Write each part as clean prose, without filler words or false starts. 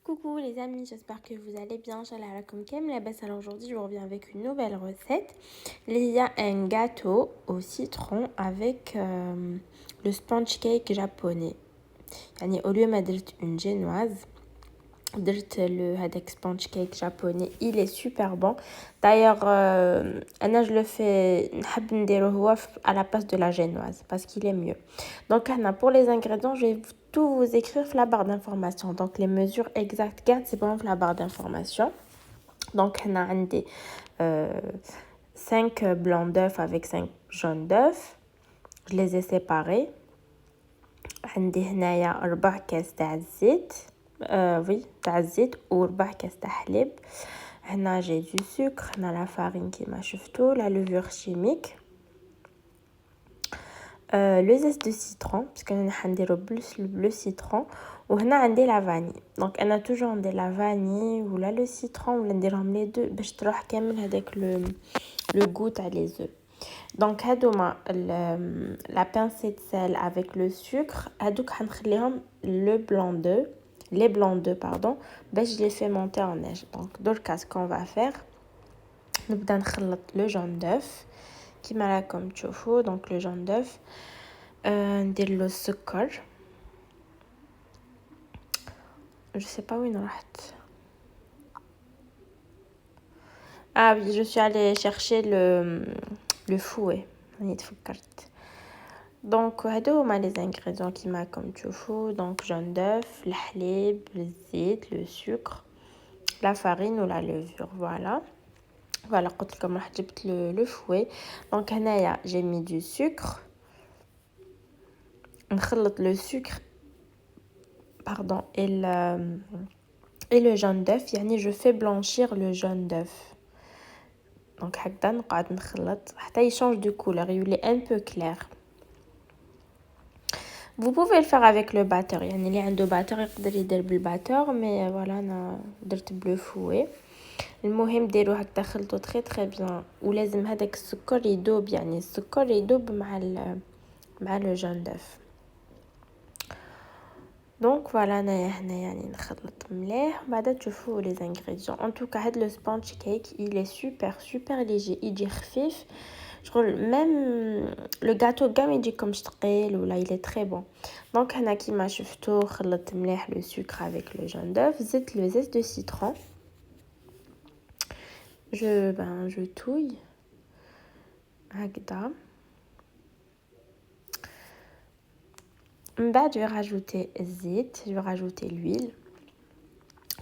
Coucou les amis, j'espère que vous allez bien. Alors aujourd'hui, je reviens avec une nouvelle recette. Il y a un gâteau au citron avec le sponge cake japonais. Yani, au lieu de une génoise, le sponge cake japonais, il est super bon. D'ailleurs, je le fais à la place de la génoise parce qu'il est mieux. Donc, pour les ingrédients, je vais tout vous écrire sur la barre d'information. Donc, les mesures exactes, c'est bon sur la barre d'information. Donc, on a 5 blancs d'œufs avec 5 jaunes d'œufs. Je les ai séparés. عندي هنايا 4 كاس تاع الزيت تاع الزيت و4 كاس تاع حليب. هنا j'ai du sucre, هنا la farine كيما شفتوا, la levure chimique, le zeste de citron parce que انا حنديرو le citron, وهنا عندي la vanille. Donc انا toujours عندي la vanille ولا le citron ولا نديرهم les deux باش تروح كامل هذاك le goût تاع les œufs. Donc la pincée de sel avec le sucre, هادوك حنخليهم les blancs d'œufs pardon, باش je les fais monter en neige. Donc دركا ce qu'on va faire, نبدا نخلط le jaune d'œuf كيما راكم تشوفوا. donc le jaune d'œuf, ندير له السكر. je sais pas وين راحت. Ah oui, je suis allée chercher le fouet. راني تفكرت. Donc هادو هما les ingrédients كيما comme تشوفوا. donc jaune d'œuf, الحليب, الزيت, le sucre, la farine ou la levure. voilà قلت لكم راح جبت le fouet. donc هنايا j'ai mis du sucre. نخلط le sucre pardon et le jaune d'œuf, يعني je fais blanchir le jaune d'œuf. donc هكذا نقعد نخلط حتى il change de couleur, il est un peu clair. Vous pouvez le faire avec le batteur, يعني اللي عنده batteur يقدر يدير بالباتور, mais voilà انا درت بلو فوي. المهم ديروا هكذا خلطوا très très bien, ولازم هذاك السكر يذوب, يعني السكر يذوب مع le jaune d'œuf. donc voilà انا هنا يعني نخلط مليح بعد تشوفوا les ingrédients. en tout cas هذا le sponge cake il est super léger, يجي خفيف. même le gâteau كاع يجي comme ثقيل ولا il est très bon. donc هنا كيما شفتوا خلطت مليح le sucre avec le jaune d'œuf, زدت le zeste de citron. je touille هكذا. من بعد je vais rajouter الزيت, je vais rajouter l'huile.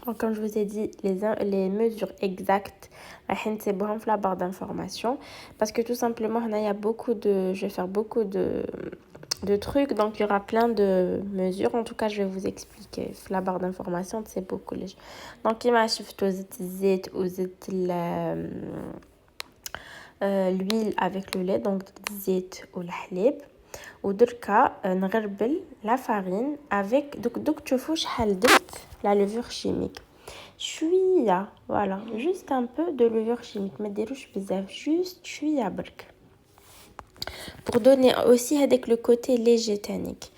donc comme je vous ai dit, les mesures exactes راح نسيبوهم في la barre d'information parce que tout simplement هنا il y a je vais faire beaucoup de trucs, donc il y aura plein de mesures. en tout cas je vais vous expliquer في la barre d'information, c'est beaucoup les. donc كيما شفتوا زدت الزيت وزدت l'huile avec le lait, donc الزيت والحليب. ودركا نغربل la farine avec دوك تشوفوا شحال درت la levure chimique. شويه, voilà, juste un peu de levure chimique, ما ديروش بزاف, juste شويه برك pour donner aussi avec le côté léger tannique.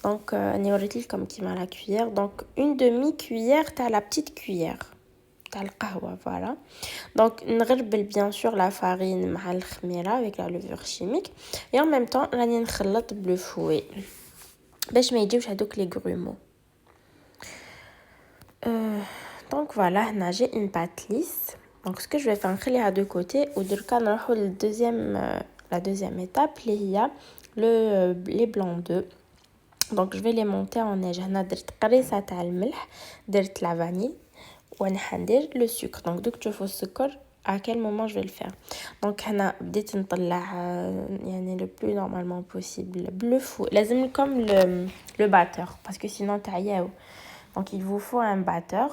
donc راني وريت لكم كيما la cuillère, donc une demi cuillère تاع la petite cuillère تاع القهوه. voilà. donc نغربل bien sûr la farine مع الخميره avec la levure chimique, et en même temps راني نخلط بلو فوي باش ما يجيوش هذوك لي غرومو. donc voilà, هنا j'ai une pâte lisse. donc ce que je vais faire, نخليها de côté ودركا نروحوا la deuxième étape اللي هي les blancs d'œufs. donc je vais les monter en neige. هنا درت قريصه تاع الملح, درت la vanille وانا حندير le sucre. donc دوك تشوفوا السكر à quel moment je vais le faire. donc هنا بديت نطلع يعني le plus normalement possible bleu fou. لازم لكم le batteur parce que sinon تعياو. donc il vous faut un batteur.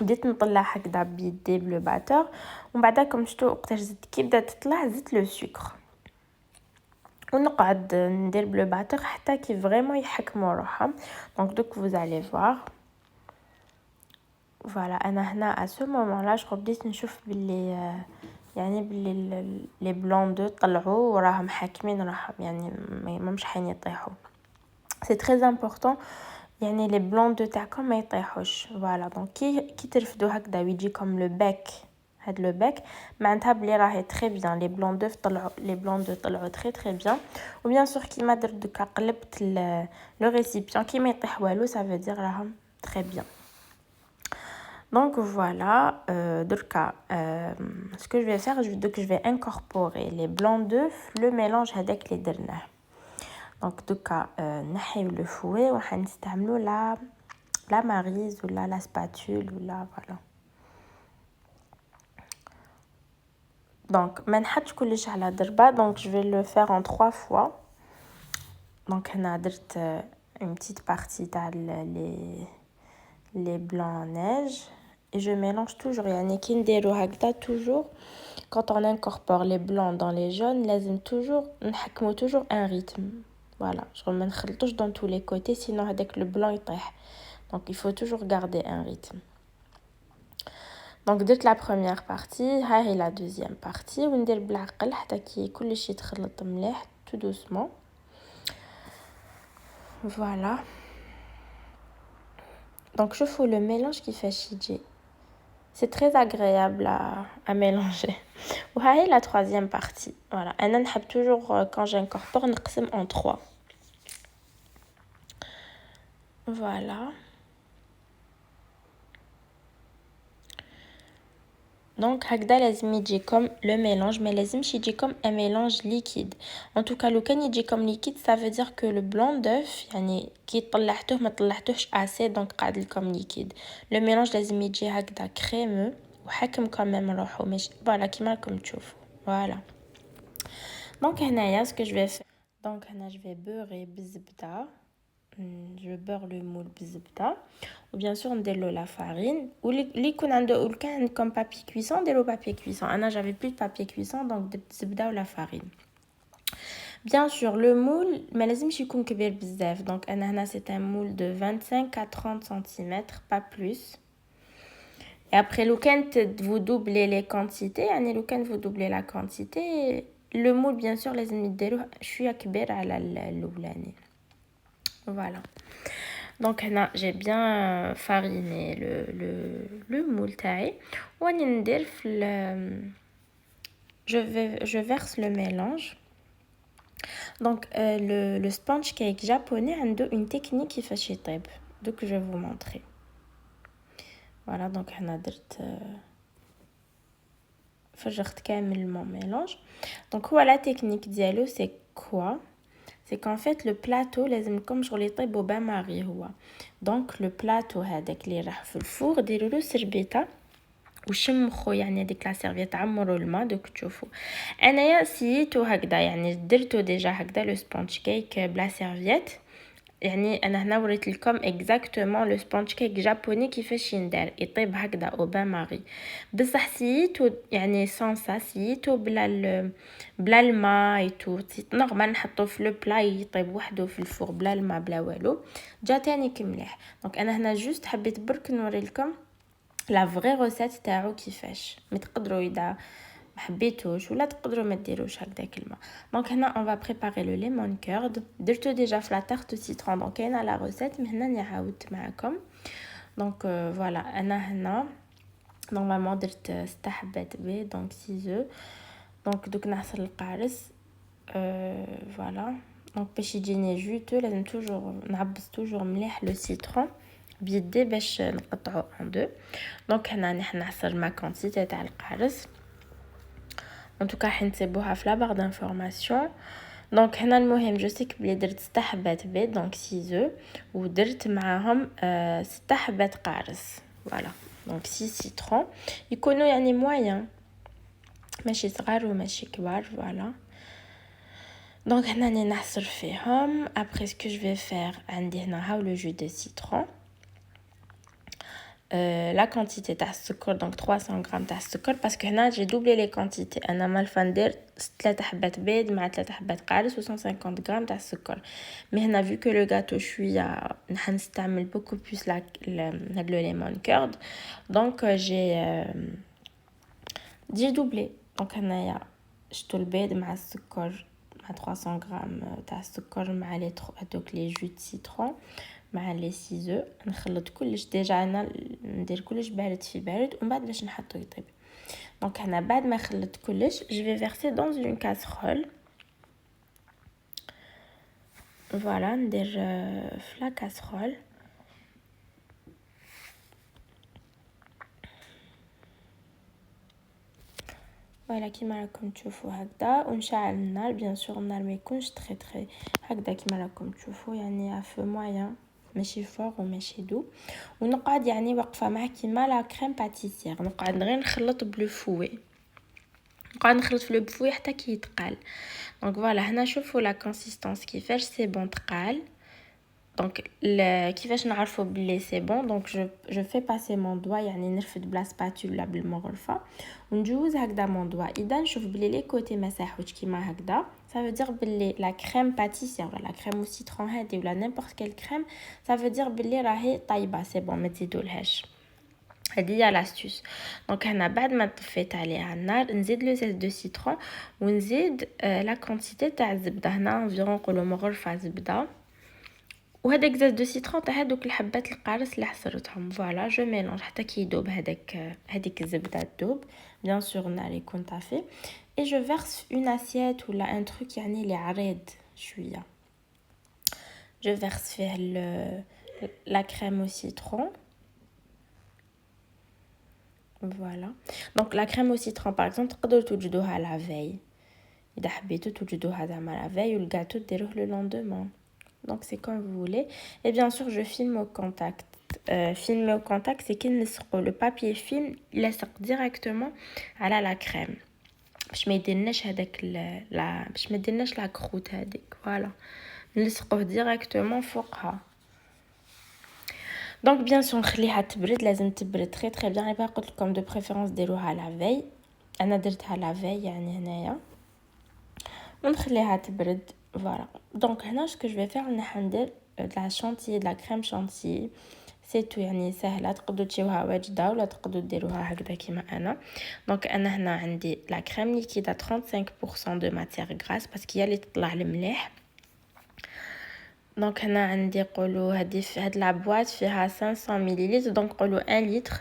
بديت نطلع هكذا بيدي بلو باتور, ومن بعد كم شفتوا وقتاش زدت كي بدات تطلع زدت لو سكر, ونقعد ندير بلو باتور حتى كي فريمون يحكموا روحهم. donc دوك vous allez voir. voilà, انا هنا à ce moment là بديت نشوف باللي يعني باللي لي بلون دو طلعوا وراهم حاكمين روحهم, يعني ما مش حين يطيحوا. c'est très important يعني les blancs de تاعكم ما يطيحوش. voilà donc كي ترفدوا هكذا ويجيكم le bec هاد le bec معناتها بلي راهي très bien les blancs d'œufs طلعوا طلعوا très bien. و bien sûr كيما درت دوكا قلبت le récipient كي ما يطيح والو ça veut dire راهم très bien. donc voilà دركا ce que je vais faire je vais incorporer les blancs d'œufs le mélange هذاك اللي درناه. donc دوكا نحيو le fouet وحنستعملوا la maryse ou la spatule ou la voilà. donc ما نحطش كلش على ضربه donc je vais le faire en 3 fois. donc هنا درت une petite partie تاع les blancs en neige et je mélange toujours يعني كي نديرو هكذا toujours quand on incorpore les blancs dans les jaunes لازم toujours نحكمو toujours un rythme. voilà je ما نخلطوش dans tous les côtés sinon هذاك le blanc يطيح. donc il faut toujours garder un rythme. donc درت la première partie ها هي la deuxième partie وندير بالعقل حتى كي كلشي يتخلط مليح tout doucement. voilà donc شوفوا le mélange كيفاش يجي c'est très agréable à mélanger. وها هي la troisième partie. voilà انا نحب toujours quand j'incorpore نقسم en 3. voilà donc هكذا لازم يجي comme le mélange mais لازمش يجي comme un mélange liquide. en tout cas لو كان يجي comme liquide ça veut dire que le blanc d'œuf يعني كي طلعتوه ما طلعتوهش assez donc قاعد لكم liquide. le mélange لازم يجي هكذا crémeux وحكم quand même روحو مش voilà كيما راكم تشوفوا. voilà donc هنايا ce que je vais faire donc هنا je vais beurrer بالزبده. je beurre le moule بالزبده و bien sûr نديرلو la farine واللي يكون عنده كان عندكم papier cuisson نديرو papier cuisson. انا j'avais plus de papier cuisson donc درت الزبده ولا farine. bien sûr le moule ما لازمش يكون كبير بزاف donc انا هنا c'est un moule de 25 à 30 cm pas plus. et après لو كانت vous doublez les quantités يعني لو كان vous doublez la quantité le moule bien sûr لازم يديروه شويه كبير على الاولاني. voilà donc هنا j'ai bien fariné le moule تاعي واني ندير في je verse le mélange. donc le sponge cake japonais عنده une technique كيفاش يطيب donc je vais vous montrer. voilà donc هنا درت فرغت كامل mon mélange. donc هو la technique ديالو c'est quoi c'est qu'en fait le plateau لازمكم شغل يطيب au bain marie هو. donc le plateau هذاك اللي راح في الفور ديروا له سربيته وشمخوا يعني هذيك لا سيرفيت عمروا الماء دوك تشوفوا. انايا سيتو هكذا يعني درتو ديجا هكذا لو سبونج كيك بلا سيرفيت يعني انا هنا وريت لكم اكزاكتومون لو سبونج كيك جابوني كيفاش يندار يطيب هكذا او بان ماري. بصح سيتو يعني سون سا سيتو بلا الماء ايتو نورمال نحطو في لو بلا يطيب وحده في الفور بلا الماء بلا والو جا تاني مليح. دونك انا هنا جوست حبيت برك نوري لكم لا فري روسيت تاعو كيفاش ما تقدروا اذا ما حبيتوش ولا تقدروا ما ديروش هكذاك الماء. دونك هنا اون فا بريباري لو ليمون كورد درتو ديجا في لا تارت سيترون دونك كاينه لا روسيت مي هنا عاودت معكم. دونك فوالا انا هنا نورمالمون درت 6 حبات بيض دونك 6 œufs. دونك دوك نعصر القارص فوالا دونك باش يجيني جوتو لازم توجور نعبس توجور مليح لو سيترون بيدي باش نقطعو ان دو. دونك هنا نحن نعصر ما كونتيتي تاع القارص ان توكا حنسيبوها في لا بار دانفورماسيون. دونك هنا المهم جو سيك بلي درت 6 حبات بيض دونك 6 œufs ودرت معاهم 6 حبات قارص فوالا دونك 6 سيترون يكونوا يعني موين ماشي صغار وماشي كبار فوالا. دونك هنا راني نعصر فيهم. ابري سكو جو في فير عندي هنا هاو لو جو دو سيترون la quantité تاع السكر دونك 300 غرام تاع السكر باسكو هنا جي دوبلي لي كونتيتي انا مالفا ندير 3 حبات بيض مع 3 حبات قارص و 150 غرام تاع السكر. مي هنا فيو كو لو غاتو شويه نستعمل بوكو بلوس هاد لو ليمون كورد دونك جي دوبلي. دونك هنايا شتو البيض مع السكر مع 300 غرام تاع السكر مع لي هذوك لي جو دو سيترون مع لي سيزو نخلط كلش ديجا انا ندير كلش بارد في بارد ومن بعد باش نحطو يطيب. دونك هنا بعد ما خلطت كلش je vais verser dans une casserole. فوالا ندير في لا كاسرول. فوالا كيما راكم تشوفوا هكذا ونشعل النار. بيان سور النار ما يكونش تري هكذا كيما راكم تشوفوا يعني افو موين ماشي فور وماشي دو. ونقعد يعني واقفه معاه كيما لا كريم باتيسير. نقعد غير نخلط بلو فوي. نقعد نخلط في لو بفوي حتى كي يتقال. دونك فوالا هنا شوفوا لا كونسيستانس كيفاش سي بون تقال. دونك كيفاش نعرفوا بلي سي بون. دونك جو في باسي مون دوا يعني نرفد بلا سباتولا بالمغرفه ونجوز هكذا مون دوا. اذا نشوف بلي لي كوتي ما ساحوش كيما هكذا ça veut dire بلي لا كريم باتيسير ولا لا كريم او سيترون هادي ولا نيمبورط كيل كريم ça veut dire بلي راهي طايبه سي بون ما تزيدولهاش. هذه هي لاستوس. دونك هنا بعد ما طفيت عليها النار نزيد لو زيت دو سيترون ونزيد لا كونتيتي تاع الزبده. هنا انفيرون نقولوا مغرفه زبده وهذاك زيت دو سيترون تاع هذوك الحبات القارص اللي حصرتهم. فوالا جو ميلونج حتى كي يذوب هذيك الزبده تذوب. بيان سور النار يكون طافي اي جو فيرس اون اسيت ولا ان تروك يعني اللي عريض شويه. جو فيرس فيه لا كريم او سيترون. فوالا دونك لا كريم او سيترون باغ اكزومبل تقدروا توجدوها لا في اذا حبيتوا توجدوها زعما لا في والغاتو ديروه لو لوندومان. Donc c'est comme vous voulez. Et bien sûr, je filme au contact. Filmer au contact, c'est qu'il le papier film laisse directement à la crème. باش ما يديرناش هذاك باش ما يديرناش لا كروت هذيك. فوالا نلصقوه ديريكتومون فوقها. دونك بيان سور نخليها تبرد. لازم تبرد تري تري بيان. انا قلت لكم دو بريفيرونس ديروها لا في. انا درتها لا في يعني هنايا ونخليها تبرد. Voilà. Donc هنا ce que je vais faire راح ندير de la chantilly de la crème chantilly. C'est tout يعني سهله. تقدروا تشيوها واجده ولا تقدروا ديروها هكذا كيما انا. دونك انا هنا عندي لا كريم ليكيد 35% de matière grasse parce qu'il y a اللي تطلع المليح. دونك هنا عندي قولوا هاد لا بواط فيها 500 ملل. دونك قولوا 1 لتر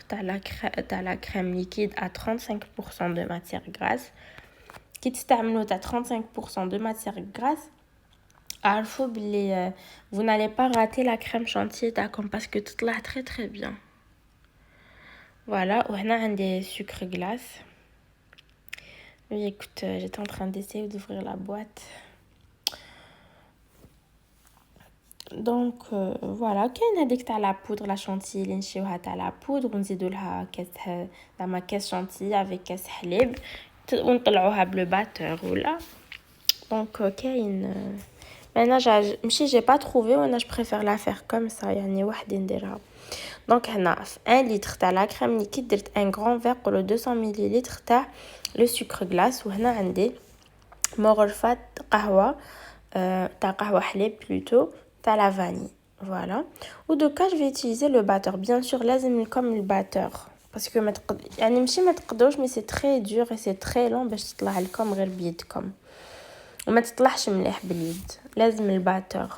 تاع لا كريم ليكيد à 35% de matière grasse. كي تستعملوا تاع 35% de matière grasse عارفوا بلي vous n'allez pas rater la crème chantilly تاعكم parce que تطلع très très bien. Voilà. وهنا عندي sucre glace. Oui, écoute, j'étais en train d'essayer d'ouvrir la boîte. Donc voilà كاين هذيك تاع لا بودر لا شانتي اللي نشيوها تاع لا بودر ونزيدوا لها كاس زعما كاس شانتي افيك كاس حليب ونطلعوها بلو باتور ولا. دونك كاين انا ماشي j'ai pas trouvé وانا je préfère la faire comme ça يعني وحدي نديرها. دونك هنا 1 لتر تاع لا كريم ليكيد درت 1 غران فير ولا 200 ملل تاع لو سكر غلاس. وهنا عندي مغرفه قهوه تاع قهوه حليب بلوتو تاع لا فاني. فوالا. ودوكا جو في utiliser le batteur. bien sûr لازم لكم الباتور باسكو ما يعني ماشي ما تقدروش مي سي تري دور اي سي تري لون باش تطلع لكم غير بيدكم وما تطلعش مليح باليد. لازم الباتور.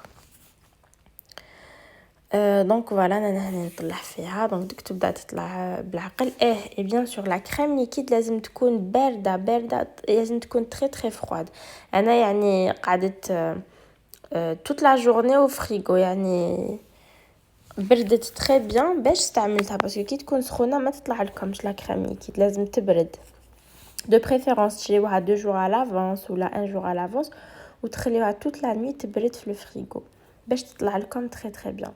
دونك فوالا انا هنا نطلع فيها. دونك ديك تبدا تطلع بالعقل. اي بيان سور لا كريم ليكيد لازم تكون بارده لازم تكون تري تري فرواد. انا يعني قعدت toute la journée au frigo يعني بردت تري بيان باش استعملتها باسكو كي تكون سخونه ما تطلع لكمش لا كريم ليكيد. لازم تبرد de préférence تشريوها 2 jours à l'avance ولا 1 jour à l'avance وتخليوها toute la nuit تبرد في الفريغو باش تطلع لكم تري تري بيان.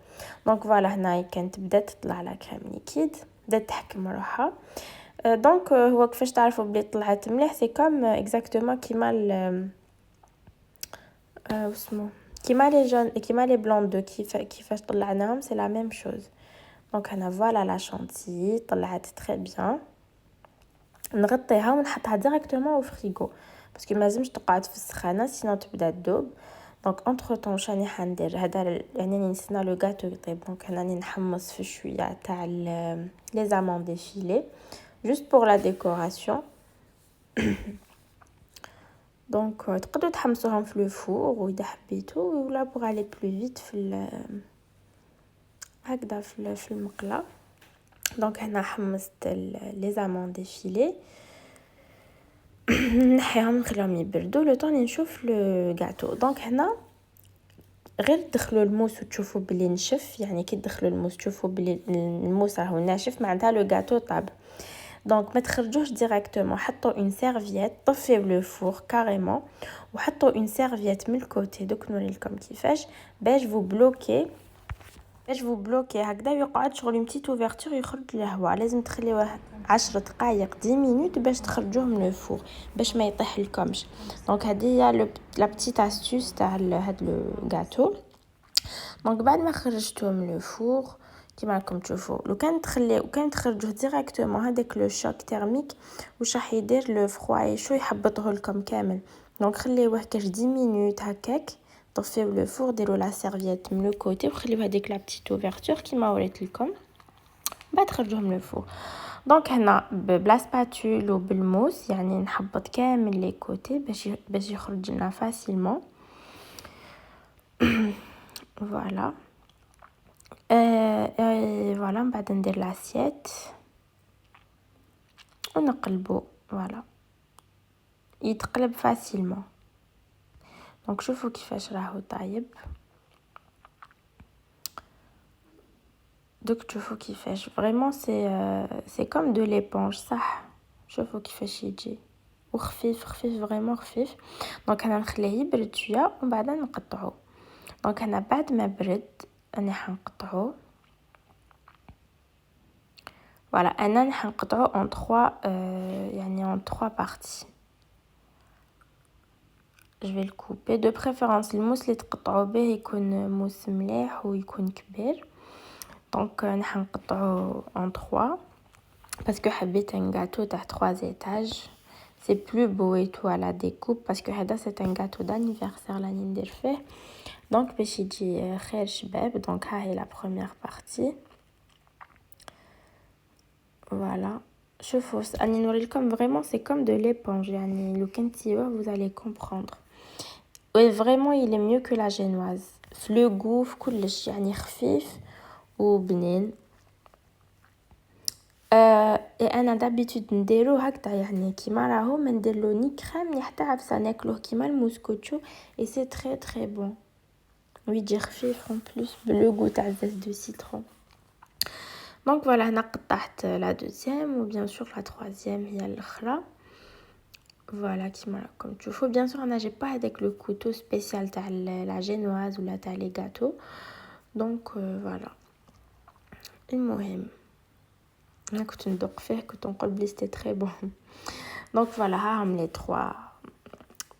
دونك فوالا هنايا كانت بدات تطلع لا كريم ليكيد بدات تحكم روحها. دونك هو كيفاش تعرفوا بلي طلعت مليح سي كوم اكزاكتومون كيما اسمو كيما لي جون كيما لي بلون دو كيفاش طلعناهم سي لا ميم شوز. دونك هنا فوالا لا شانتي طلعت تري بيان. نغطيها ونحطها ديريكتومون او فريغو باسكو مازمش تقعد في السخانه سينو تبدا تذوب. دونك انتر طون شاني حندير هذا يعني نستنى لو غاتو يطيب. دونك هنا نحمص في شويه تاع لي زامون ديفيلي جوست بور لا ديكوراسيون. دونك تقدروا تحمصوهم في لو فور واذا حبيتوا ولا بوغ الي بلو فيت هكذا في المقله. دونك هنا حمصت لي زامون ديفيلي نحيهم نخليهم يبردوا لو طون نشوف لو غاتو. دونك هنا غير تدخلوا الموس وتشوفوا بلي نشف، يعني كي تدخلوا الموس تشوفوا بلي الموس راهو ناشف معناتها لو غاتو طاب. دونك ما تخرجوش ديريكتومون، حطوا اون سيرفييت، طفيو لو فور كاريمون وحطوا اون سيرفييت من الكوتي. دوك نوريلكم كيفاش باش فو بلوكي هكذا ويقعد شغل اون بتيت اوفرتور يخرج الهواء. لازم تخليوه 10 دقائق 10 مينوت باش تخرجوه من الفور باش ما يطيح لكمش. دونك هذه هي لا بتيت استوس تاع هاد لو غاتو. دونك بعد ما خرجتوه من الفور كيما راكم تشوفوا، لو كان تخرجوه ديريكتومون هذاك لو شوك تيرميك واش راح يدير لو فخوا شو يحبطه لكم كامل. دونك خليوه كاش 10 مينوت هكاك، طفيو لو فور، ديروا لا سيرفييت من لو كوتي وخليو هذيك لا بتيت اوفرتور كيما وريت لكم، بعد خرجوه من لو فور. دونك هنا بلا سباتول وبالموس يعني نحبط كامل لي كوتي باش يخرج لنا فاسيلمون. فوالا فوالا. من بعد ندير لاسيت ونقلبو. فوالا يتقلب فاسيلمون. دونك شوفوا كيفاش راهو طايب. دوك تشوفوا كيفاش فريمون سي كوم دو ليبونج صح. شوفوا كيفاش يجي وخفيف فريمون خفيف. دونك انا نخليه يبرد شويه ومن بعد نقطعوه. دونك انا بعد ما برد انا حنقطعوه. فوالا انا نقطعوه en 3 يعني en 3 parties. je vais le couper de préférence الموس اللي تقطعوا به يكون موس مليح ويكون كبير. دونك نقطعوه en 3 parce que حبيت un gâteau تاع 3 étages. c'est plus beau et tout à la découpe parce que هذا c'est un gâteau d'anniversaire راني ندير فيه. دونك باش يجي خير شباب. دونك ها هي la première partie. Voilà. شوفوا اني نوريلكم vraiment c'est comme de l'éponge يعني لو كان تسيوه vous allez comprendre. Oui vraiment il est mieux que la génoise في لو غو في كلش يعني خفيف وبنين. انا دابيتود نديرو هكذا يعني كيما راهو ما نديرلو ني كريم ني حتى عفسه ناكلوه كيما الموسكوتشو et c'est très très bon. ويجي خفيف en plus بلو غو تاع زيت دو سيترون. دونك فوالا هنا قطعت لا دوزيام و بيان سور لا تروازيام هي الاخرى. فوالا كيما راكم تشوفوا بيان سور انا جي با هذاك لو كوتو سبيسيال تاع لا جينواز ولا تاع لي غاتو. دونك فوالا المهم انا كنت ندوق فيه كنت نقول بلي سيتي تري بون. دونك فوالا ها هم لي 3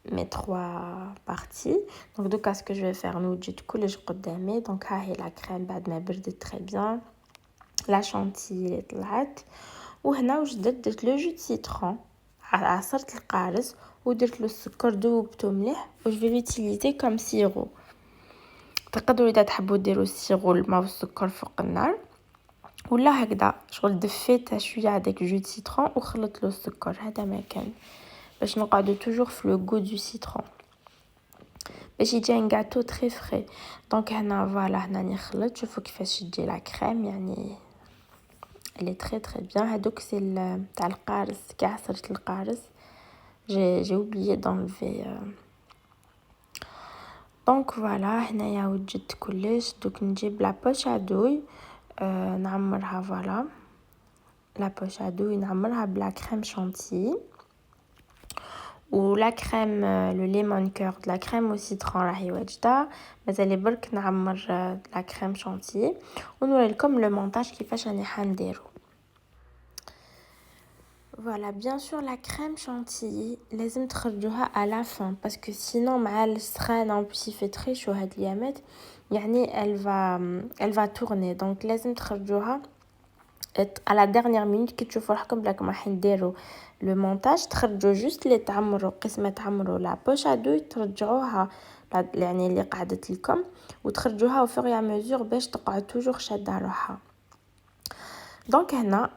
mes 3 parties. Donc دوكا ce que je vais faire نوجد كلش قدامي. دونك ها هي لا كريم بعد ما بردت très bien. لا شانتي اللي طلعت. وهنا واش درت لو جو دو سيترون، عصرت القارص ودرت له السكر ذوبته مليح و جو لوتيليزي كوم سيرو. تقدروا اذا تحبوا ديروا السيرو الماء والسكر فوق النار ولا هكذا شغل دفيت شويه هذاك جو دو سيترون وخلطت له السكر. هذا ما كان باش نقعدوا توجور في لو غو دو سيترون باش يجي ان غاتو تري فري. دونك هنا فوالا هنا نخلط. شوفوا كيفاش تجي لا كريم يعني elle est très très bien. هذوك سي تاع القارص كي عصرت القارص j'ai oublié d'enlever. دونك فوالا هنايا وجدت كلش. دوك نجيب لا بوش ادوي نعمرها. فوالا لا بوش ادوي نعمرها بلا كريم شانتي ولا كريم لو ليمون كور لا كريم او سيترون راهي واجده. مازال برك نعمر لا كريم شانتي ونوريلكم لو مونتاج كيفاش راني حنديرو. Voilà, bien sûr la crème chantilly لازم تخرجوها à la fin parce que sinon مع السخانة en plus il fait très chaud هاد اليامات يعني elle va tourner. donc لازم تخرجوها à la dernière minute كي تشوفوا روحكم بلاكم راح نديروا لو مونتاج تخرجوا جوست اللي تعمروا قسمه تعمروا لا بوش ادو ترجعوها يعني اللي قعدت لكم وتخرجوها وفور يا ميزور باش تقعد توجور شاده روحها. دونك هنا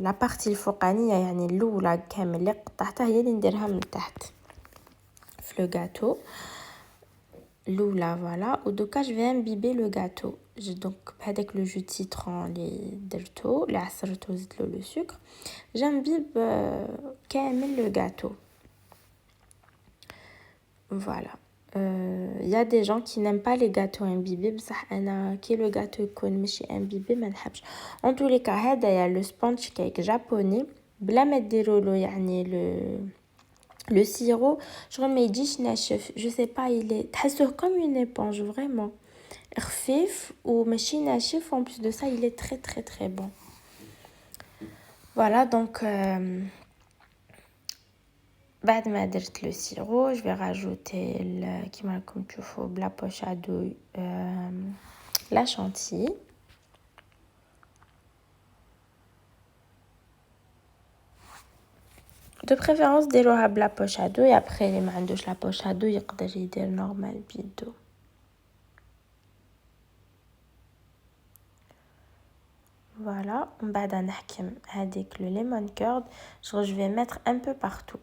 لا بارتي الفوقانيه يعني الاولى كامل اللي قطعتها هي اللي نديرها من تحت في لو غاتو الاولى. فوالا ودوكا جو في امبيبي لو غاتو. donc بهذاك لو جو citron اللي درتو اللي عصرته زدت له لو سكر جنبيب كامل لو gâteau. Voilà. Il y a des gens qui n'aiment pas les gâteaux imbibés بصح انا كي لو gâteau يكون ماشي imbibé ما نحبش. En tous les cas هذايا لو سبونج كيك جابوني بلا ما ديروا له يعني le sirop شغل ما يجيش ناشف. Je sais pas, il est تحسوه comme une éponge vraiment. خفيف وماشي ناشف. En plus de ça, il est très très très bon. Voilà, donc بعد ما درت لو سيرو je vais rajouter كيما راكم تشوفوا بلا بوش à douille la chantilly. De préférence ديروها بلا بوش à douille. Après اللي ما عندوش لا بوش à douille يقدر يدير نورمال بيدو. Voilà, on va نحكم هذيك le lemon curd. Je vais mettre un peu partout.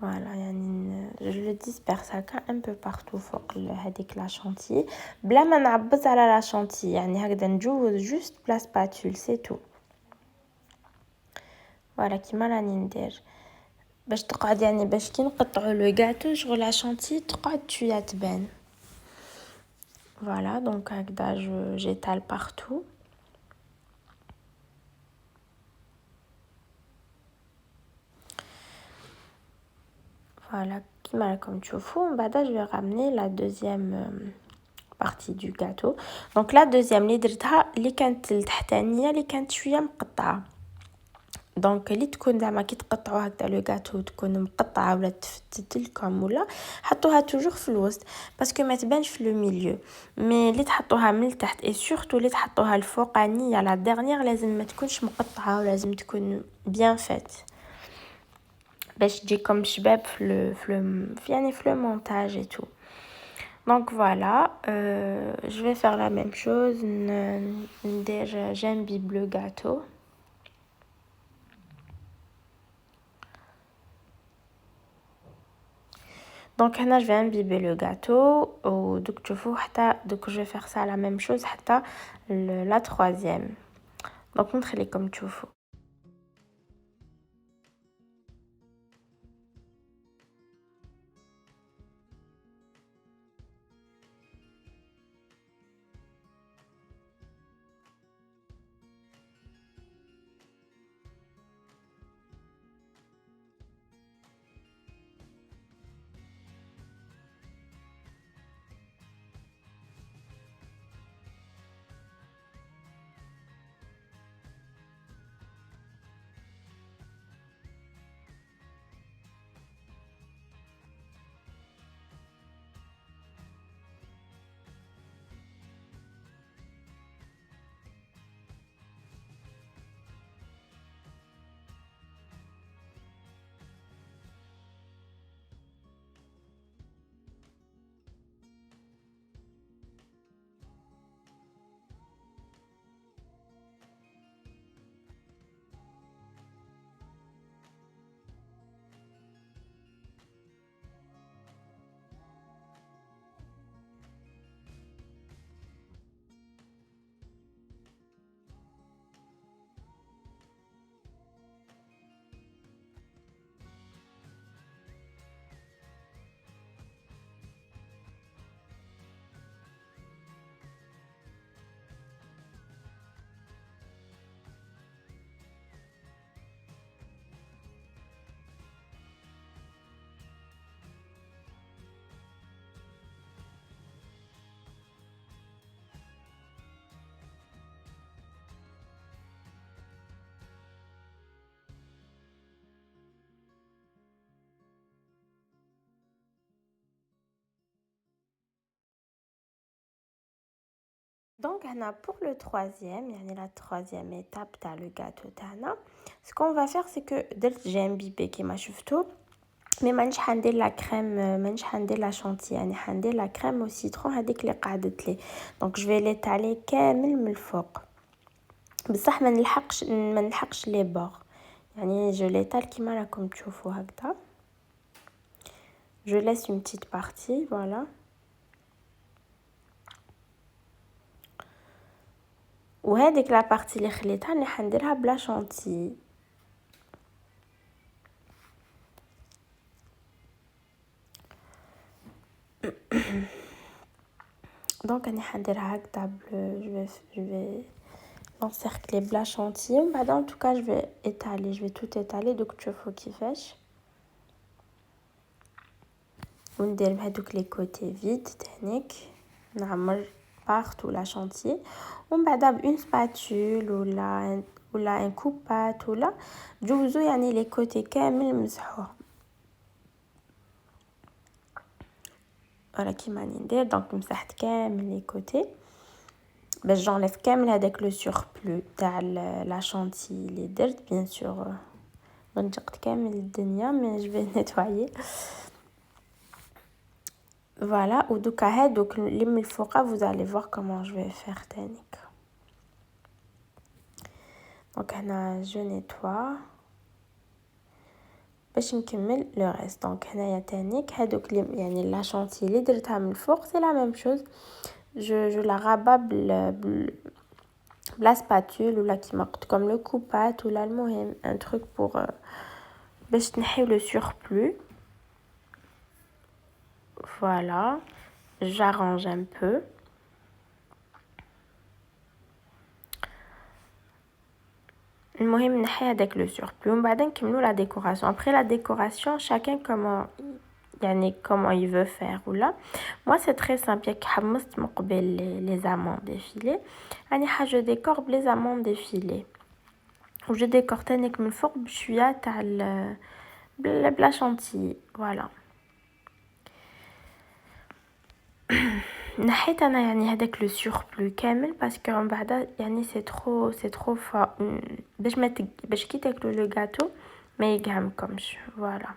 Voilà, يعني je le disperse هكا un peu partout فوق هذيك لا شانتي بلا ما نعبز على لا شانتي يعني هكذا نجوز جوست بلا سباتول سي تو. فوالا كيما راني ندير باش تقعد يعني باش كي نقطعوا لو غاتو شغل لا شانتي تقعد شويه تبان. فوالا دونك هكذا جيتال بارتو. Voilà, كيما راكم تشوفوا من بعد je vais ramener la deuxième partie du gâteau. Donc la deuxième اللي درتها اللي كانت التحتانيه اللي كانت شويه مقطعه. دونك اللي تكون زعما كي تقطعوا هكذا لو غاتو تكون مقطعه ولا تفتت لكم ولا حطوها توجور في الوسط باسكو ما تبانش في لو ميليو. مي اللي تحطوها من التحت اي سورتو اللي تحطوها الفوقانيه لا ديرنيير لازم ما تكونش مقطعه ولازم تكون بيان فات باش تجيكم شباب يعني في le montage et tout. Donc voilà, je vais faire la même chose. J'imbibe le gâteau. Donc là, je vais imbiber le gâteau. Donc je vais faire ça la même chose حتى la troisième. Donc montrez-les comme tu veux. Donc pour le troisième, la troisième étape تاع le gâteau تاعنا, ce qu'on va faire c'est que j'ai imbibé كيما شفتوا مي مانيش حندير لا كريم مانيش حندير لا شانتي يعني حندير لا كريم او سيترون هذيك اللي قعدت لي دونك جو في ليتالي كامل من الفوق بصح ما نلحقش لي بور يعني جو ليتال كيما راكم تشوفوا هكذا je laisse une petite partie voilà وهذيك لا بارتي اللي خليتها اللي حنديرها بلا شونتي. دونك راني حنديرها هكذا جو l'encercler بلا شونتي ومن بعد en tout cas je vais étaler, je vais tout étaler دوك تشوفوا كيفاش. وندير بهذوك لي كوتي فيد تانيك نعمر بارتو لا شونتي ومن بعد بون سباتول ولا ان كوبات ولا جوزو يعني لي كوتي كامل مسحوه. فوالا كيما راني ندير دونك مسحت كامل لي كوتي باش جونليف كامل هذاك لو سوربلو تاع لا شونتي اللي درت. بيان سور غنجقت كامل الدنيا مي جو في نيتوايي. فوالا ودوكا هادوك اللي من الفوق vous allez voir comment je vais faire تانيك. دونك هنا جو نيتوا باش نكمل لو ريست. دونك هنايا تانيك هادوك اللي يعني لا شونتي اللي درتها من الفوق سي لا ميم شوز je la rabats بلا سباتول ولا كيما قلت لكم لو كوبات ولا المهم ان تروك بور باش تنحيو لو سوربلو. Voilà, j'arrange un peu. المهم نحي هذاك لو سوربلو ومن بعد نكملوا لا ديكوراسيون. après la décoration chacun comment يعني comment il veut faire ولا. moi c'est très simple. ياك حمصت من قبل les amandes défilées راني حاجه ديكور بلي amandes défilées وجو ديكور تانيك من فوق بشويه تاع بلا شانتي. voilà نحيت انا يعني هذاك لو سوربلو كامل باسكو من بعد يعني سي ترو باش كي تاكلوا لو غاتو ما يقهمكمش. فوالا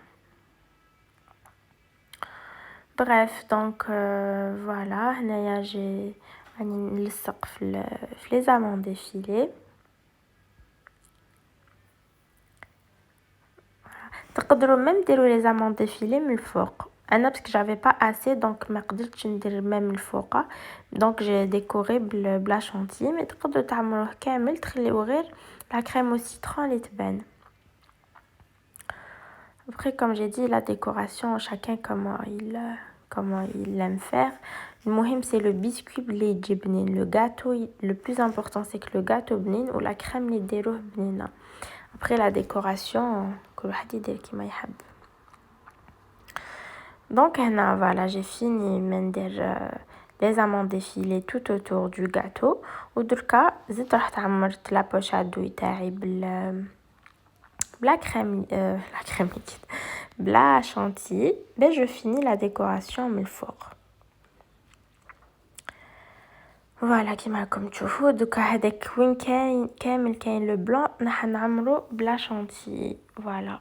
بريف دونك فوالا هنايا جي راني نلصق في لي زامون ديفيلي. تقدروا ميم ديروا لي زامون ديفيلي من الفوق. انا باسكو جافي با اسي دونك ما قدرتش ندير ميم الفوقه دونك جي ديكوري بلا شونتي مي تقدروا تعمروه كامل تخليو غير لا كريم او سيترون اللي تبان. après comme j'ai dit la décoration chacun comment il aime faire. المهم c'est le biscuit اللي يجي بنين. le gâteau le plus important c'est que le gâteau بنين و la crème اللي ديروه بنينه. après la décoration كل واحد يدير كيما يحب. Donc voilà, j'ai fini de les amandes défilées tout autour du gâteau. ودركا زدت رحت عمرت لا بوشادو تاعي بلا كريم بلا شانتي باش je finis la décoration من الفوق. فوالا كيما راكم تشوفوا دوكا هذاك وين كامل كاين لو بلون راح نعمرو بلا شانتي. فوالا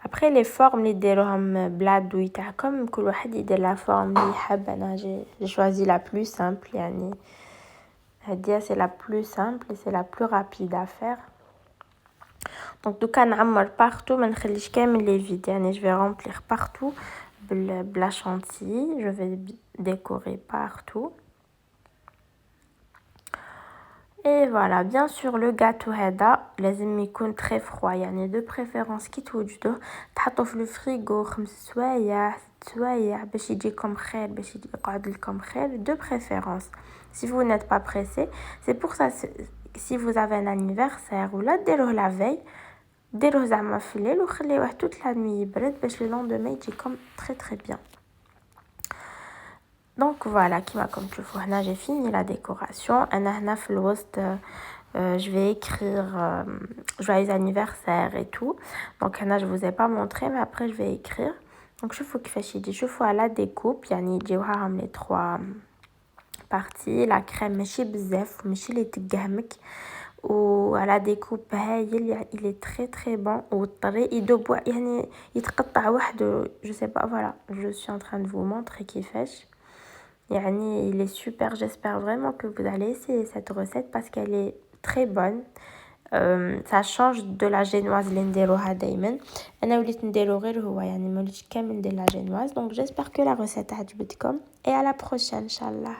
après les formes اللي ديروهم بلا دوي تاعكم كل واحد يدير لا فورم اللي يحب. انا جي choisi la plus simple يعني هادية c'est la plus simple et c'est la plus rapide à faire. donc دوكا نعمر partout ما نخليش كامل لي فيد يعني je vais remplir partout بلا شانتي. je vais décorer partout. Et voilà, bien sûr le gâteau هذا لازم يكون très froid يعني de préférence كي توجدوه تحطوه في الفريغو 5 سوايع 6 سوايع باش يجيكم خير باش يقعد لكم خير de préférence. si vous n'êtes pas pressé c'est pour ça si vous avez un anniversaire ولا ديروه la veille ديروه زعما في الليل وخليوه toute la nuit يبرد باش le lendemain يجيكم très très bien. donc voilà كيما كنتم تشوفوا هنا j'ai fini la décoration. انا هنا في الوسط je vais écrire joyeux anniversaire et tout. donc هنا je vous ai pas montré mais après je vais écrire. donc شوفوا كيفاش يجي. شوفوا على découpe يعني يجيوها les 3 parties. la crème ماشي بزاف ماشي اللي تقهمك وعلى découpe هايل il est très très bon والطري يدوب يعني يتقطع وحده. je sais pas voilà je suis en train de vous montrer كيفاش يعني il est super. j'espère vraiment que vous allez essayer cette recette parce qu'elle est très bonne. Ça change de la génoise اللي نديروها دايما. انا وليت نديرو غير هو يعني ما وليتش كامل ندير لا génoise. Donc j'espère que la recette عجبتكم et à la prochaine inchallah.